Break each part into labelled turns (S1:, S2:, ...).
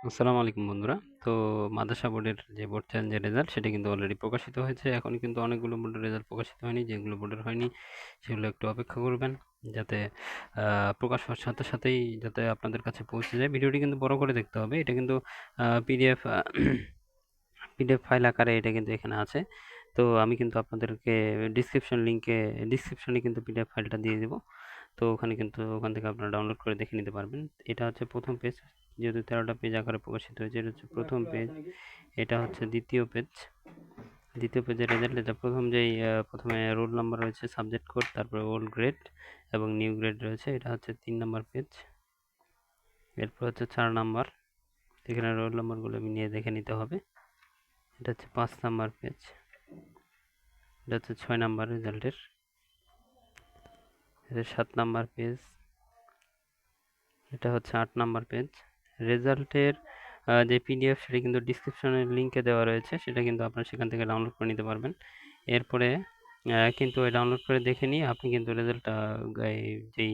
S1: আসসালামু আলাইকুম বন্ধুরা। তো মাদ্রাসা বোর্ডের যে বোর্ড চ্যালেঞ্জের রেজাল্ট সেটা কিন্তু অলরেডি প্রকাশিত হয়েছে। এখনো কিন্তু অনেকগুলো বোর্ডের রেজাল্ট প্রকাশিত হয়নি। যেগুলো বোর্ডের হয়নি সেগুলো একটু অপেক্ষা করবেন। যাতে প্রকাশ হওয়ার সাথে সাথেই যাতে আপনাদের কাছে পৌঁছে যায়। ভিডিওটি কিন্তু বড় করে দেখতে হবে। এটা কিন্তু পিডিএফ পিডিএফ ফাইল আকারে এটা কিন্তু এখানে আছে। তো আমি কিন্তু আপনাদেরকে ডিসক্রিপশনে কিন্তু পিডিএফ ফাইলটা দিয়ে দেব। তো ওখান থেকে আপনারা ডাউনলোড করে দেখে নিতে পারবেন। এটা হচ্ছে প্রথম পেজ, যেহেতু 13টা পেজ আকারে প্রকাশিত হয়েছে। এটা হচ্ছে প্রথম পেজ, এটা হচ্ছে দ্বিতীয় পেজ। দ্বিতীয় পেজের রেজাল্ট, এটা প্রথমে রোল নাম্বার রয়েছে, সাবজেক্ট কোড, তারপরে ওল্ড গ্রেড এবং নিউ গ্রেড রয়েছে। এটা হচ্ছে 3 নাম্বার পেজ। এরপর হচ্ছে 4 নাম্বার, এখানে রোল নাম্বারগুলো নিয়ে দেখে নিতে হবে। এটা হচ্ছে 5 নাম্বার পেজ। এটা হচ্ছে 6 নাম্বার রেজাল্টের। এটা 7 নাম্বার পেজ। এটা হচ্ছে 8 নাম্বার পেজ। রেজাল্টের যে পিডিএফ সেটা কিন্তু ডিসক্রিপশনের লিঙ্কে দেওয়া রয়েছে, সেটা কিন্তু আপনারা সেখান থেকে ডাউনলোড করে নিতে পারবেন। এরপরে কিন্তু ওই ডাউনলোড করে দেখে নিয়ে আপনি কিন্তু রেজাল্টটা যেই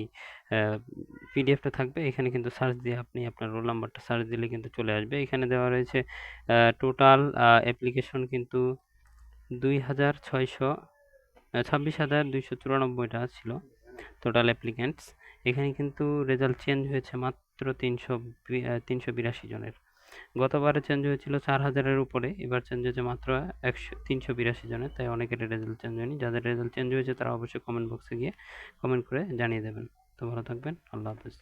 S1: পিডিএফটা থাকবে এখানে কিন্তু সার্চ দিয়ে আপনি আপনার রোল নাম্বারটা সার্চ দিলে কিন্তু চলে আসবে। এখানে দেওয়া রয়েছে টোটাল অ্যাপ্লিকেশন কিন্তু 26,294টা ছিল টোটাল অ্যাপ্লিক্যান্টস। এখানে কিন্তু রেজাল্ট চেঞ্জ হয়েছে মাত্র 382 জনের। গতবারে চেঞ্জ হয়েছিল 4,000-এর উপরে, এবার চেঞ্জ হয়েছে মাত্র 382 জনের। তাই অনেকের রেজাল্ট চেঞ্জ হয়নি। যাদের রেজাল্ট চেঞ্জ হয়েছে তারা অবশ্যই কমেন্ট বক্সে গিয়ে কমেন্ট করে জানিয়ে দেবেন। তো ভালো থাকবেন। আল্লাহ হাফেজ।